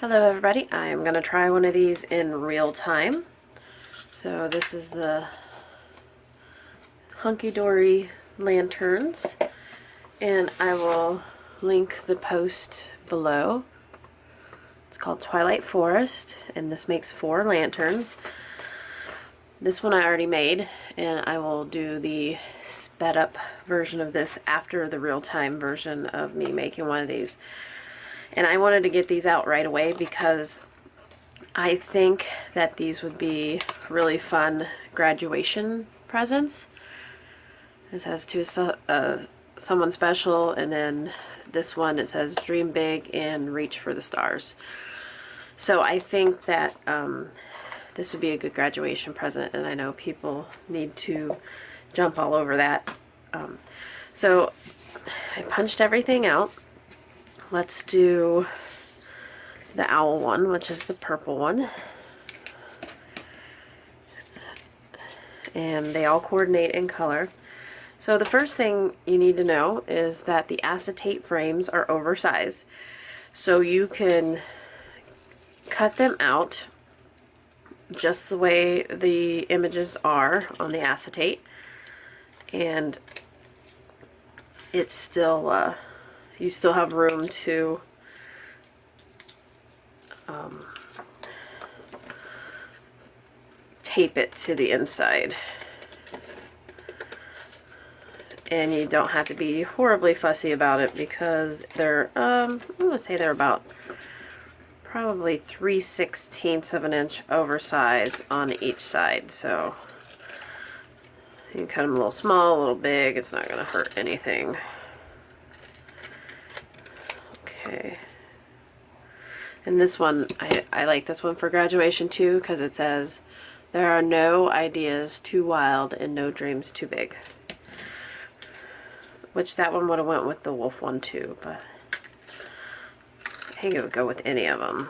Hello everybody, I'm going to try one of these in real time. So this is the Hunkydory lanterns, and I will link the post below. It's called Twilight Forest, and this makes 4 lanterns. This one I already made, and I will do the sped up version of this after the real time version of me making one of these. And I wanted to get these out right away because I think that these would be really fun graduation presents. It says to someone special, and then this one it says dream big and reach for the stars. So I think that this would be a good graduation present, and I know people need to jump all over that. So I punched everything out. Let's do the owl one, which is the purple one. And they all coordinate in color. So the first thing you need to know is that the acetate frames are oversized. So you can cut them out just the way the images are on the acetate, and it's still, you still have room to tape it to the inside. And you don't have to be horribly fussy about it because they're, I'm going to say they're about probably 3/16 of an inch oversized on each side. So you can cut them a little small, a little big. It's not going to hurt anything. Okay. And this one, I like this one for graduation too, because it says, there are no ideas too wild and no dreams too big. Which that one would have went with the wolf one too, but I think it would go with any of them.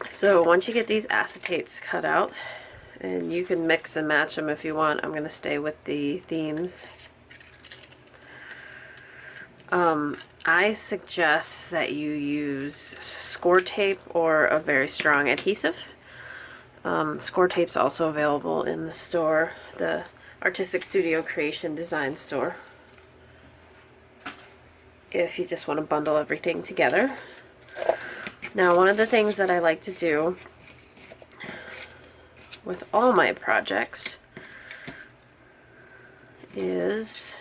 So once you get these acetates cut out, and you can mix and match them if you want. I'm going to stay with the themes. I suggest that you use score tape or a very strong adhesive. Score tape's also available in the store, the Artistic Studio Creation Design store, if you just want to bundle everything together. Now, one of the things that I like to do with all my projects is,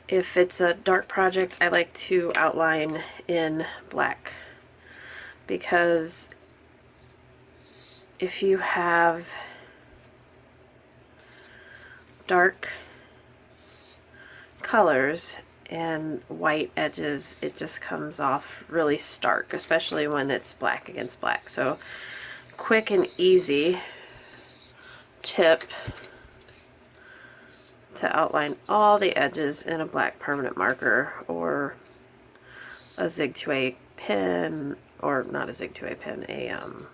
if it's a dark project, I like to outline in black, because if you have dark colors and white edges, it just comes off really stark, especially when it's black against black. So quick and easy tip to outline all the edges in a black permanent marker or a Zig 2A pen, or not a Zig 2A pen,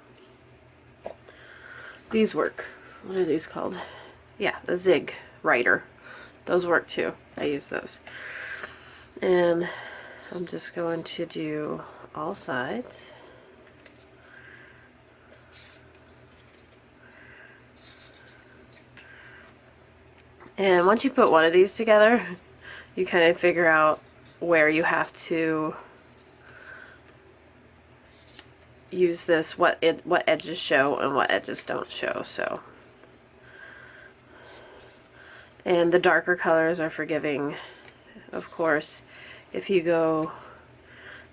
these work. What are these called? Yeah, the Zig writer. Those work too. I use those. And I'm just going to do all sides. And once you put one of these together, you kind of figure out where you have to use this, what edges show and what edges don't show. So, and the darker colors are forgiving, of course, if you go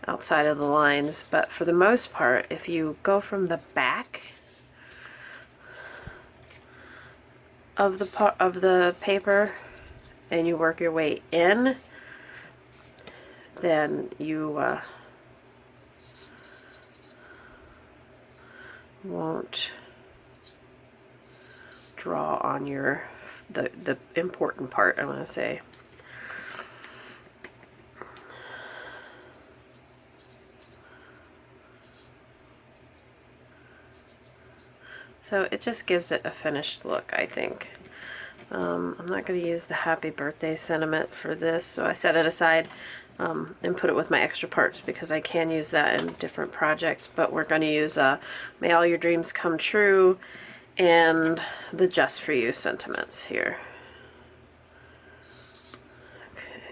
outside of the lines, but for the most part, if you go from the back of the paper and you work your way in, then you won't draw on the important part, I want to say. So it just gives it a finished look, I think. I'm not going to use the happy birthday sentiment for this, so I set it aside and put it with my extra parts because I can use that in different projects. But we're going to use May All Your Dreams Come True and the Just For You sentiments here. Okay.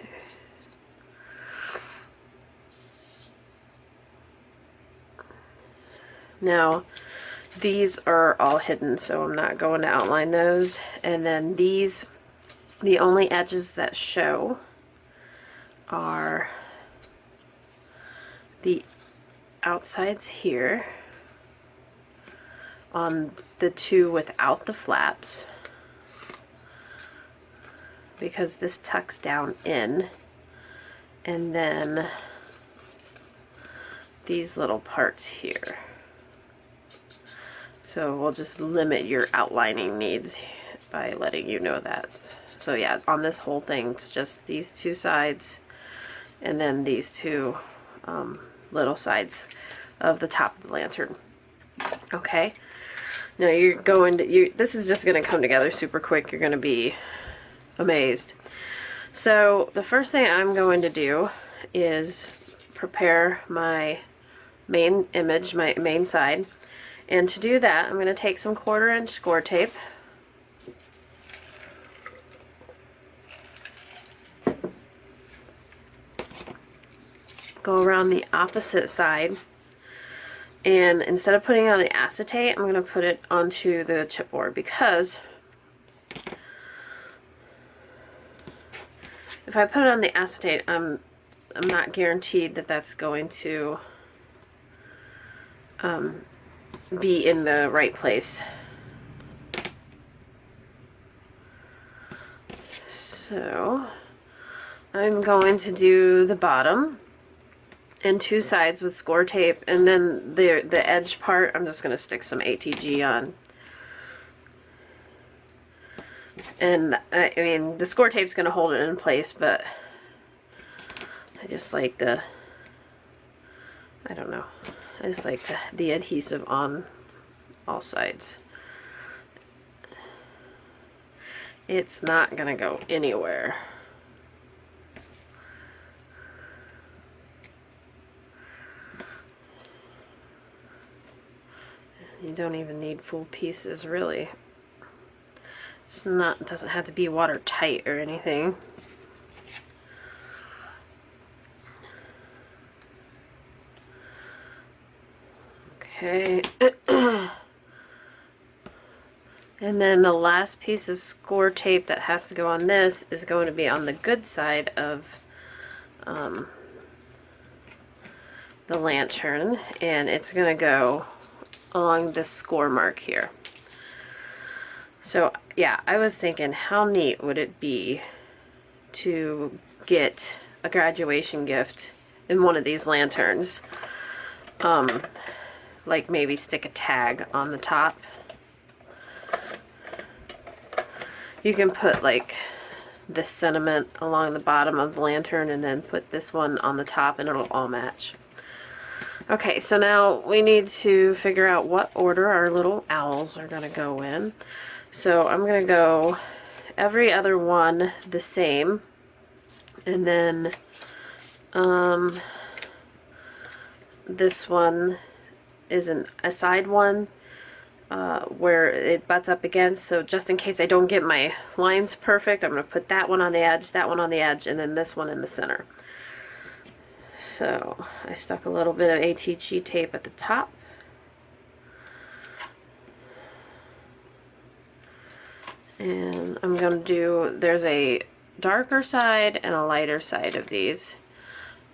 Now, these are all hidden, so I'm not going to outline those. And then these, the only edges that show are the outsides here on the two without the flaps, because this tucks down in, and then these little parts here. So we'll just limit your outlining needs by letting you know that. So yeah, on this whole thing, it's just these two sides and then these two little sides of the top of the lantern. Okay. Now you're going to, this is just going to come together super quick. You're going to be amazed. So the first thing I'm going to do is prepare my main image, my main side. And to do that, I'm going to take some 1/4 inch score tape. Go around the opposite side. And instead of putting it on the acetate, I'm going to put it onto the chipboard, because if I put it on the acetate, I'm not guaranteed that that's going to be in the right place. So I'm going to do the bottom and two sides with score tape, and then the edge part I'm just going to stick some ATG on. And I mean, the score tape's going to hold it in place, but I just like the, I don't know, I just like the adhesive on all sides. It's not going to go anywhere. You don't even need full pieces, really. It's not, it doesn't have to be watertight or anything. Okay. And then the last piece of score tape that has to go on this is going to be on the good side of the lantern, and it's going to go along this score mark here. So yeah, I was thinking, how neat would it be to get a graduation gift in one of these lanterns? Like maybe stick a tag on the top. You can put like this sentiment along the bottom of the lantern and then put this one on the top, and it'll all match. Okay, so now we need to figure out what order our little owls are going to go in. So I'm going to go every other one the same, and then this one is a side one where it butts up against, so just in case I don't get my lines perfect, I'm going to put that one on the edge, that one on the edge, and then this one in the center. So I stuck a little bit of ATG tape at the top. And I'm going to do, there's a darker side and a lighter side of these.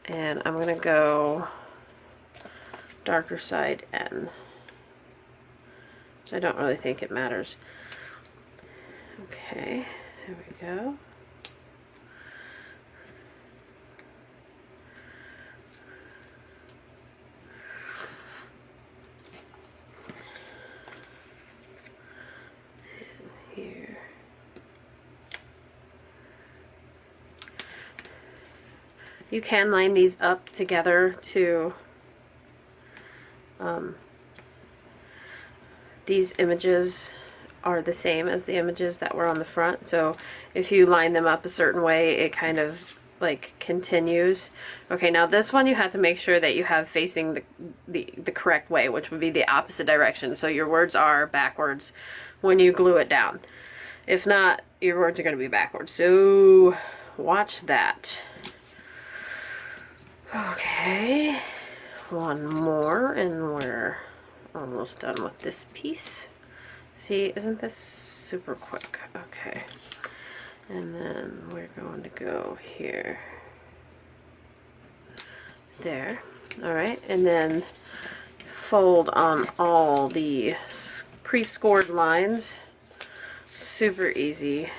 And I'm going to go darker side N, which I don't really think it matters. Okay, there we go. Here. You can line these up together to these images are the same as the images that were on the front. So if you line them up a certain way, it kind of like continues. Okay, now this one you have to make sure that you have facing the correct way, which would be the opposite direction. So your words are backwards when you glue it down. If not, your words are going to be backwards. So watch that. Okay, one more and we're almost done with this piece. See, isn't this super quick? Okay. And then we're going to go here. There. Alright, and then fold on all the pre-scored lines. Super easy,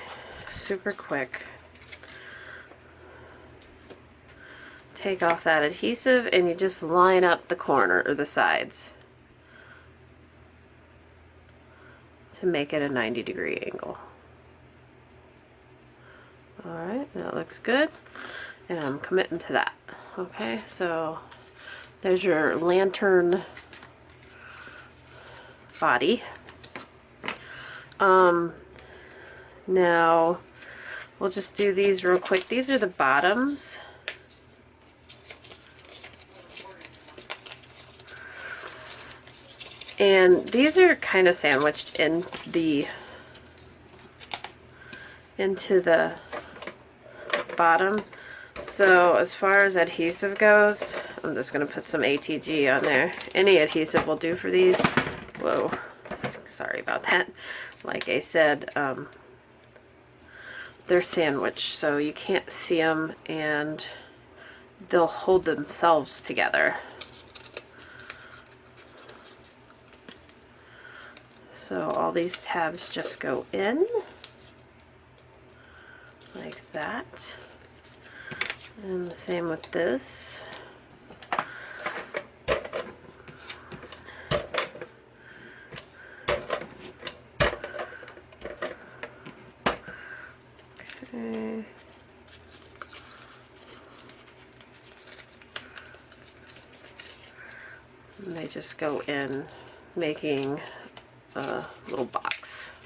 super quick. Take off that adhesive and you just line up the corner or the sides to make it a 90-degree angle. Alright, that looks good. And I'm committing to that. Okay, so there's your lantern body. Now we'll just do these real quick. These are the bottoms. And these are kind of sandwiched in into the bottom. So as far as adhesive goes, I'm just going to put some ATG on there. Any adhesive will do for these. Whoa, sorry about that. Like I said, they're sandwiched, so you can't see them and they'll hold themselves together. So all these tabs just go in like that. And the same with this. Okay. And they just go in, making a little box.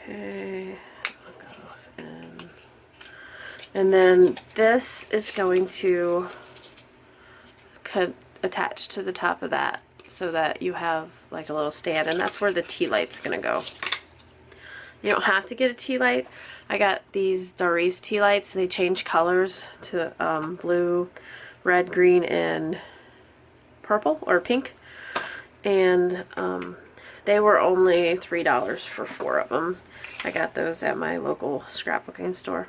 Okay, and then this is going to attach to the top of that so that you have like a little stand, and that's where the tea light's gonna go. You don't have to get a tea light. I got these Doris tea lights. They change colors to blue, red, green, and purple or pink. And they were only $3 for 4 of them. I got those at my local scrapbooking store.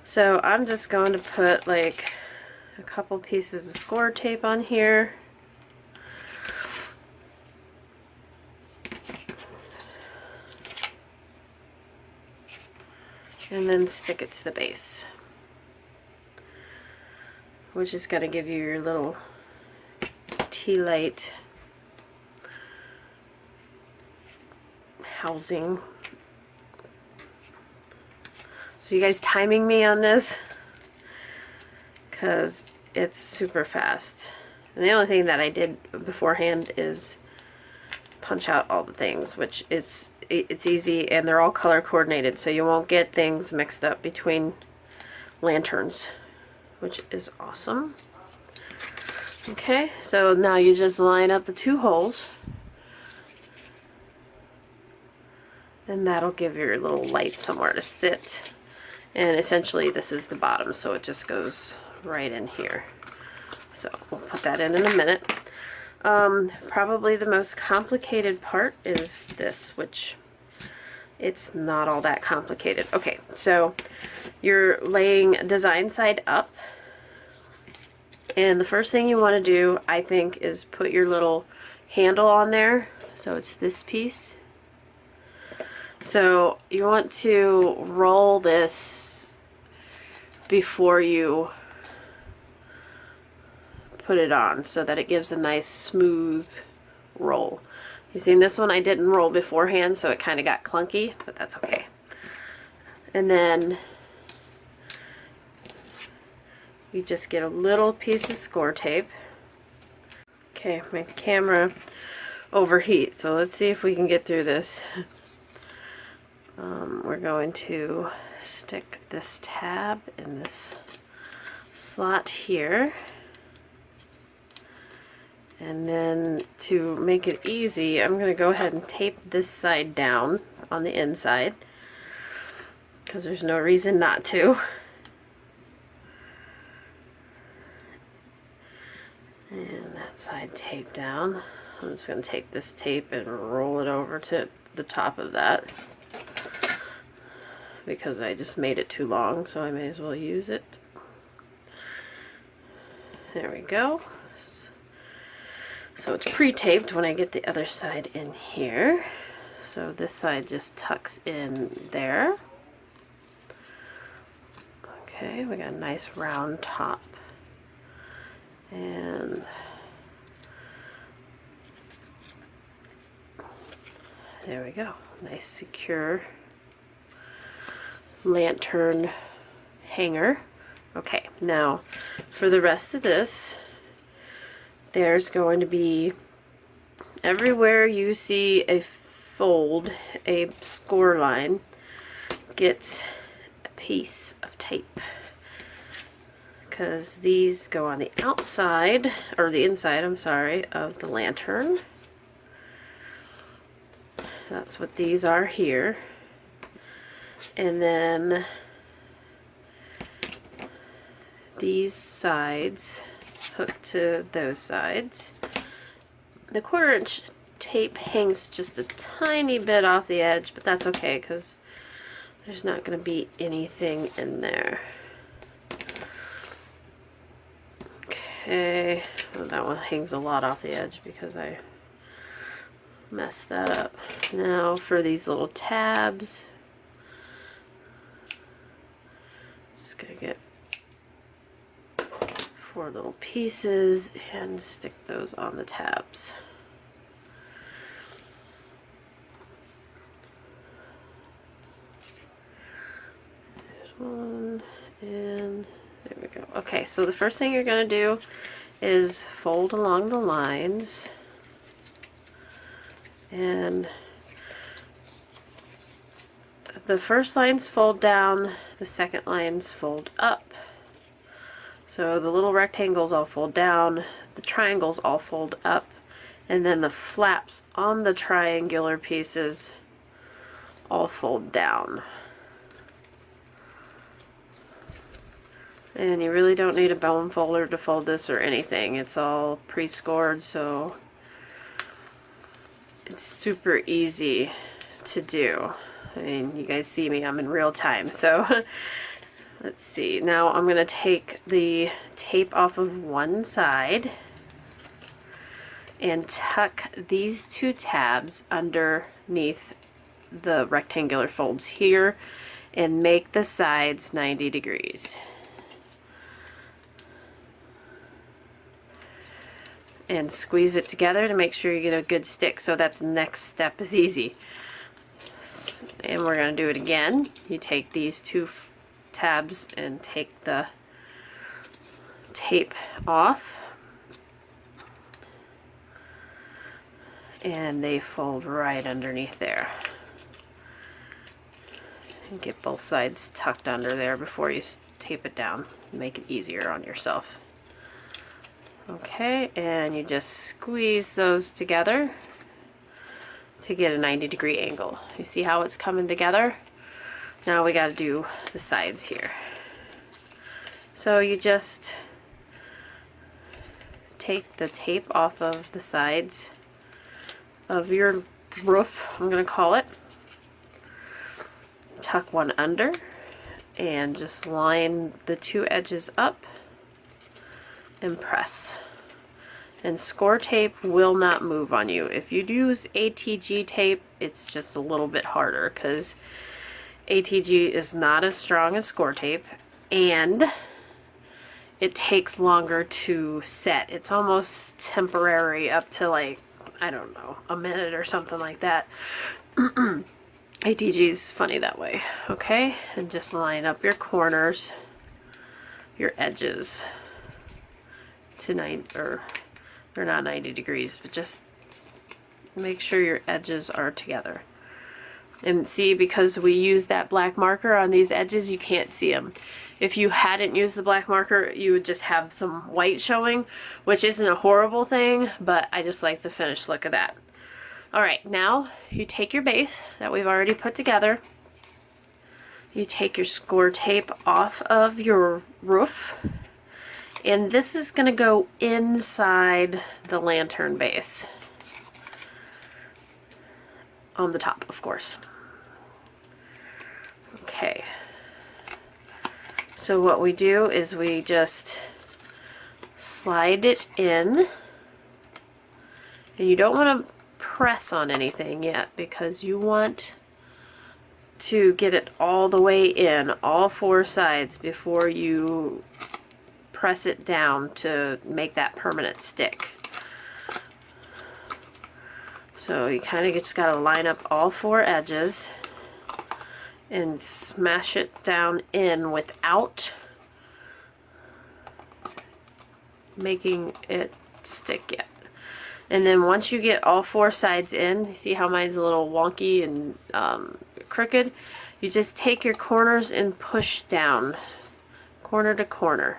So I'm just going to put like a couple pieces of score tape on here. And then stick it to the base, which is going to give you your little tea light housing. So you guys timing me on this? Because it's super fast. And the only thing that I did beforehand is punch out all the things, which is it's easy, and they're all color coordinated, so you won't get things mixed up between lanterns, which is awesome. Okay, so now you just line up the 2 holes, and that'll give your little light somewhere to sit. And essentially this is the bottom, so it just goes right in here. So we'll put that in a minute. Probably the most complicated part is this, which it's not all that complicated. Okay, so you're laying design side up, and the first thing you want to do, I think, is put your little handle on there. So it's this piece. So you want to roll this before you put it on so that it gives a nice smooth roll. You see, in this one I didn't roll beforehand, so it kind of got clunky, but that's okay. And then you just get a little piece of score tape. Okay, my camera overheat, so let's see if we can get through this. We're going to stick this tab in this slot here. And then to make it easy, I'm going to go ahead and tape this side down on the inside, because there's no reason not to. And that side tape down. I'm just going to take this tape and roll it over to the top of that, because I just made it too long, so I may as well use it. There we go. So it's pre-taped when I get the other side in here. So this side just tucks in there. Okay, we got a nice round top. And there we go. Nice secure lantern hanger. Okay, now for the rest of this, there's going to be, everywhere you see a fold, a score line gets a piece of tape, because these go on the outside, or the inside, I'm sorry, of the lantern. That's what these are here. And then these sides hook to those sides. The 1/4 inch tape hangs just a tiny bit off the edge, but that's okay because there's not going to be anything in there. Okay, well, that one hangs a lot off the edge because I messed that up. Now for these little tabs, just gonna get 4 little pieces and stick those on the tabs. There's one, and there we go. Okay, so the first thing you're gonna do is fold along the lines, and the first lines fold down, the second lines fold up. So the little rectangles all fold down, the triangles all fold up, and then the flaps on the triangular pieces all fold down. And you really don't need a bone folder to fold this or anything. It's all pre-scored, so it's super easy to do. I mean, you guys see me, I'm in real time, so let's see. Now I'm going to take the tape off of one side and tuck these 2 tabs underneath the rectangular folds here and make the sides 90 degrees. And squeeze it together to make sure you get a good stick, so that the next step is easy. And we're going to do it again. You take these 2 tabs and take the tape off, and they fold right underneath there. And get both sides tucked under there before you tape it down. Make it easier on yourself. Okay, and you just squeeze those together to get a 90-degree angle. You see how it's coming together? Now we got to do the sides here. So you just take the tape off of the sides of your roof, I'm going to call it. Tuck one under and just line the 2 edges up and press. And score tape will not move on you. If you use ATG tape, it's just a little bit harder because ATG is not as strong as score tape, and it takes longer to set. It's almost temporary up to, like, I don't know, a minute or something like that. ATG is funny that way. Okay, and just line up your corners your edges to 90, or they're not 90 degrees, but just make sure your edges are together. And see, because we use that black marker on these edges, you can't see them. If you hadn't used the black marker, you would just have some white showing, which isn't a horrible thing, but I just like the finished look of that. Alright, now you take your base that we've already put together. You take your score tape off of your roof, and this is going to go inside the lantern base. On the top, of course. Okay. So what we do is we just slide it in. And you don't want to press on anything yet because you want to get it all the way in, all four sides, before you press it down to make that permanent stick. So you kind of just got to line up all four edges and smash it down in without making it stick yet. And then once you get all four sides in, you see how mine's a little wonky and crooked? You just take your corners and push down, corner to corner.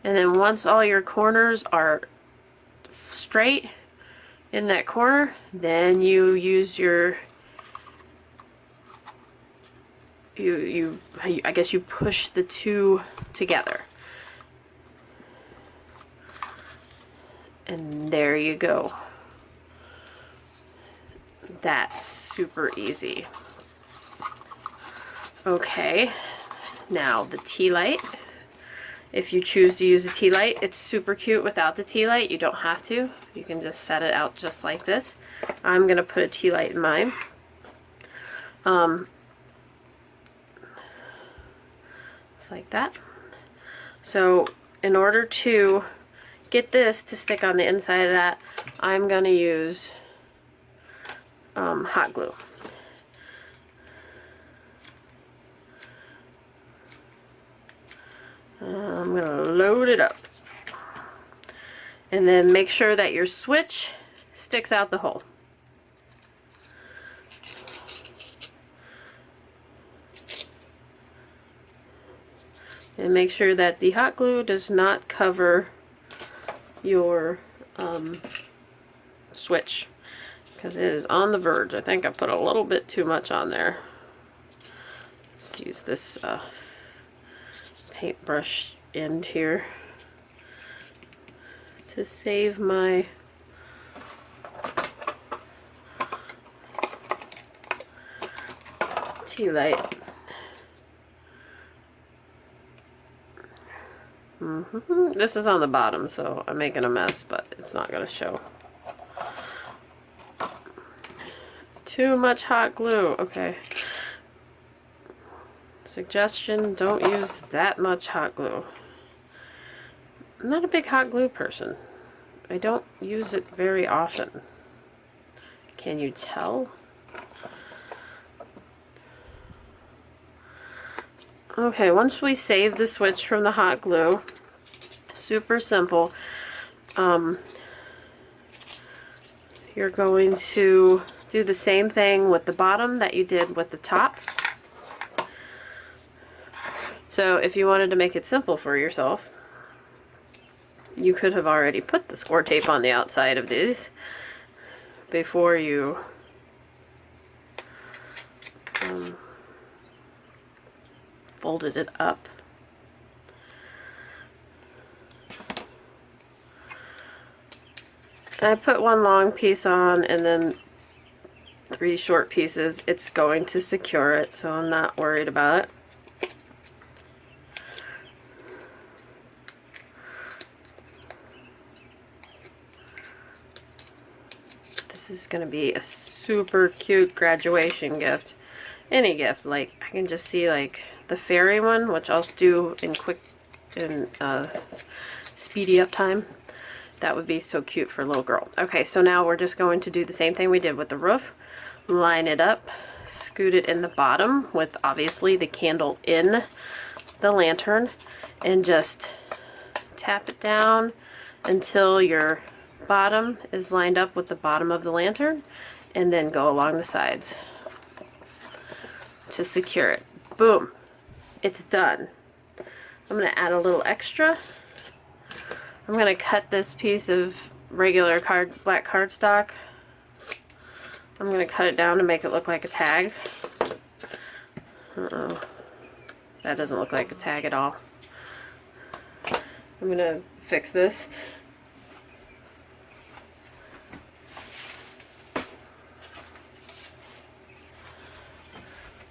And then once all your corners are straight in that corner, then you use your, I guess you push the two together. And there you go. That's super easy. Okay, now the tea light. If you choose to use a tea light, it's super cute without the tea light. You don't have to. You can just set it out just like this. I'm going to put a tea light in mine. It's like that. So in order to get this to stick on the inside of that, I'm going to use hot glue. I'm going to load it up. And then make sure that your switch sticks out the hole. And make sure that the hot glue does not cover your switch, because it is on the verge. I think I put a little bit too much on there. Let's use this paintbrush end here to save my tea light. This is on the bottom, so I'm making a mess, but it's not going to show. Too much hot glue. Okay. Suggestion, don't use that much hot glue. I'm not a big hot glue person. I don't use it very often. Can you tell? Okay, once we save the switch from the hot glue, super simple. You're going to do the same thing with the bottom that you did with the top. So if you wanted to make it simple for yourself, you could have already put the score tape on the outside of these before you folded it up. I put one long piece on and then 3 short pieces. It's going to secure it, so I'm not worried about it. This is going to be a super cute graduation gift. Any gift. Like, I can just see like the fairy one, which I'll do in speedy up time. That would be so cute for a little girl. Okay, so now we're just going to do the same thing we did with the roof. Line it up, scoot it in the bottom with obviously the candle in the lantern and just tap it down until your bottom is lined up with the bottom of the lantern, and then go along the sides to secure it. Boom, it's done. I'm going to add a little extra. I'm going to cut this piece of regular black cardstock. I'm going to cut it down to make it look like a tag. Uh-oh. That doesn't look like a tag at all. I'm going to fix this.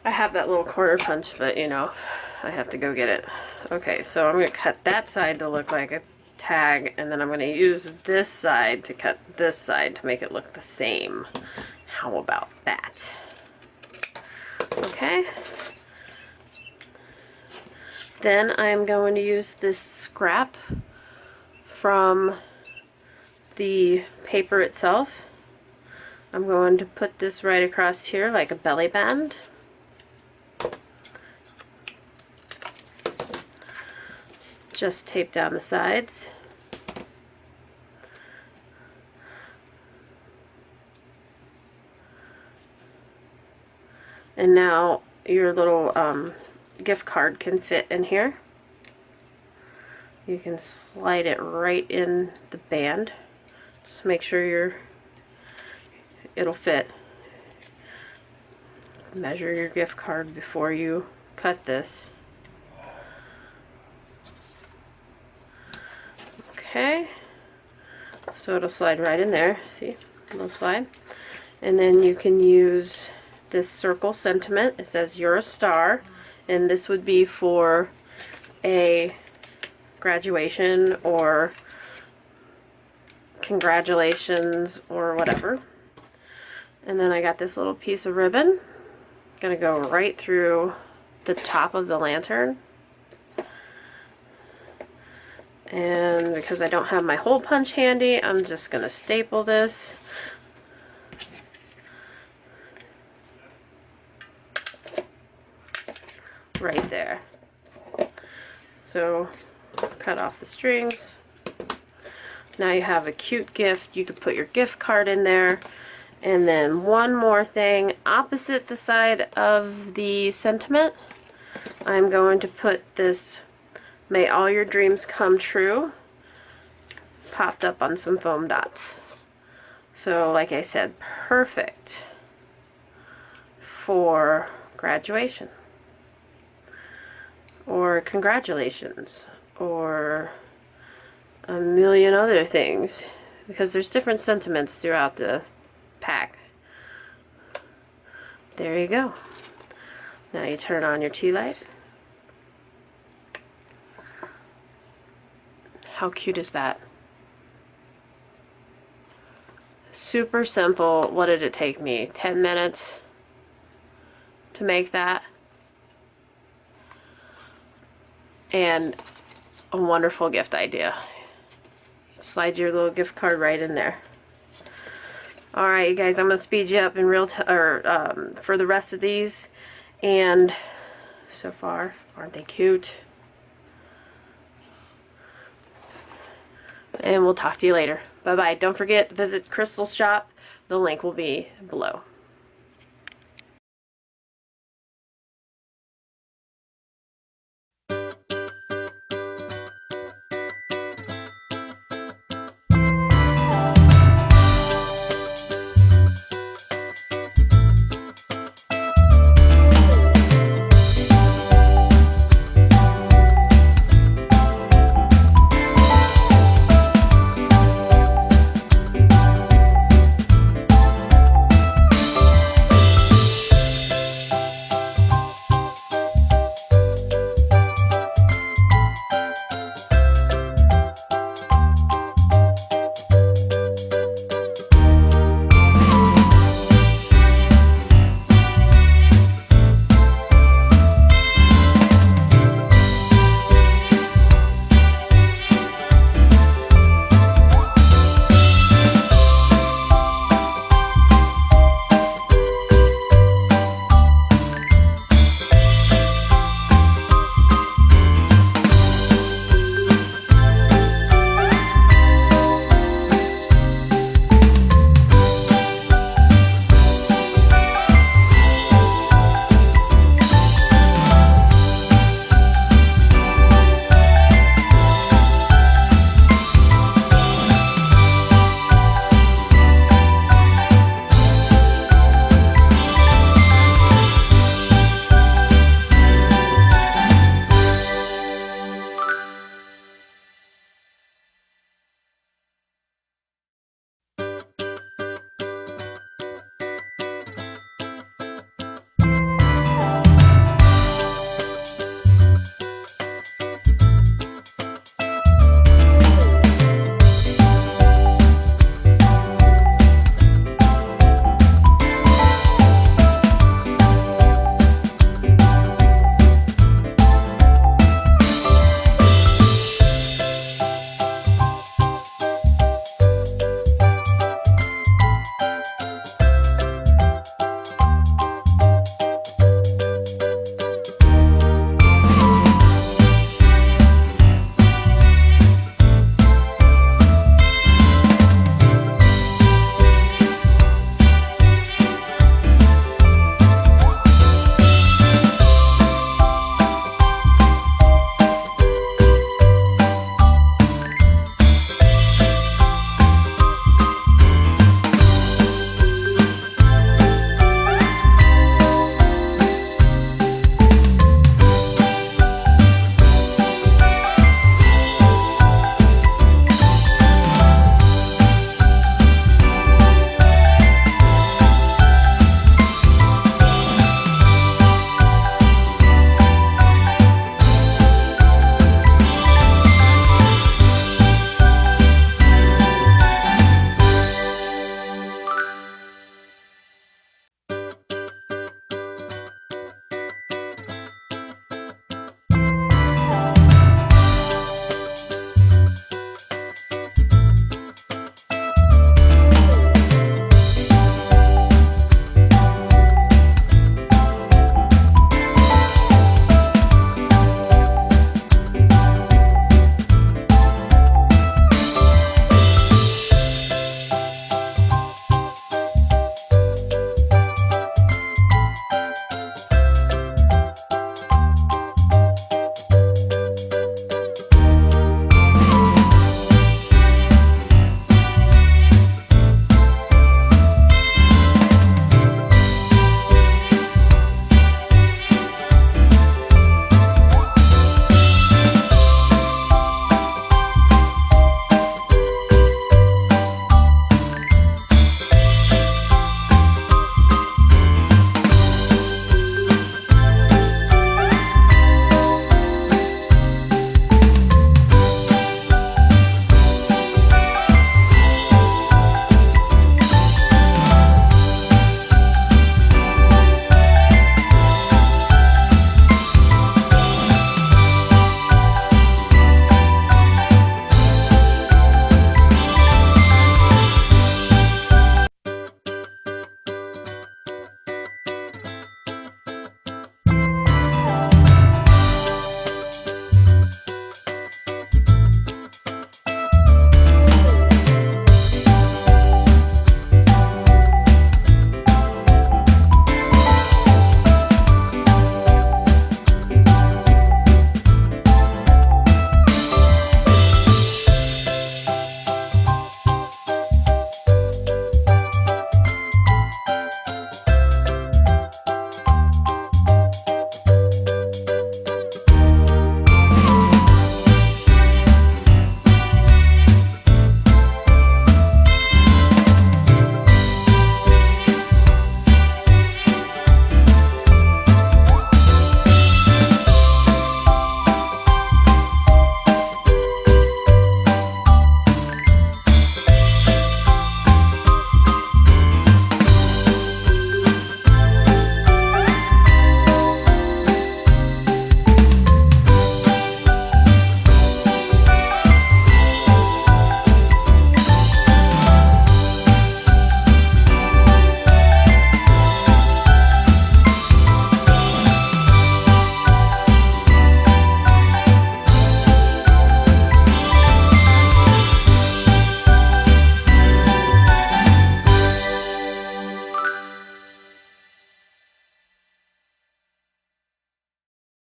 I have that little quarter punch, but you know, I have to go get it. Okay, so I'm going to cut that side to look like a tag, and then I'm going to use this side to cut this side to make it look the same. How about that? Okay. Then I'm going to use this scrap from the paper itself. I'm going to put this right across here like a belly band. Just tape down the sides. And now your little gift card can fit in here. You can slide it right in the band. Just make sure it'll fit. Measure your gift card before you cut this. Okay, so it'll slide right in there. See, it'll slide. And then you can use this circle sentiment. It says "You're a star," and this would be for a graduation or congratulations or whatever. And then I got this little piece of ribbon. Gonna go right through the top of the lantern. And because I don't have my hole punch handy, I'm just gonna staple this. Right there. So cut off the strings. Now you have a cute gift. You could put your gift card in there. And then one more thing, opposite the side of the sentiment, I'm going to put this "May all your dreams come true" popped up on some foam dots. So like I said, perfect for graduation or congratulations or a million other things, because there's different sentiments throughout the pack. There you go. Now you turn on your tea light. How cute is that? Super simple. What did it take me? 10 minutes to make that. And a wonderful gift idea. Slide your little gift card right in there. Alright, you guys, I'm going to speed you up in for the rest of these. And so far, aren't they cute? And we'll talk to you later. Bye-bye. Don't forget, visit Crystal's shop. The link will be below.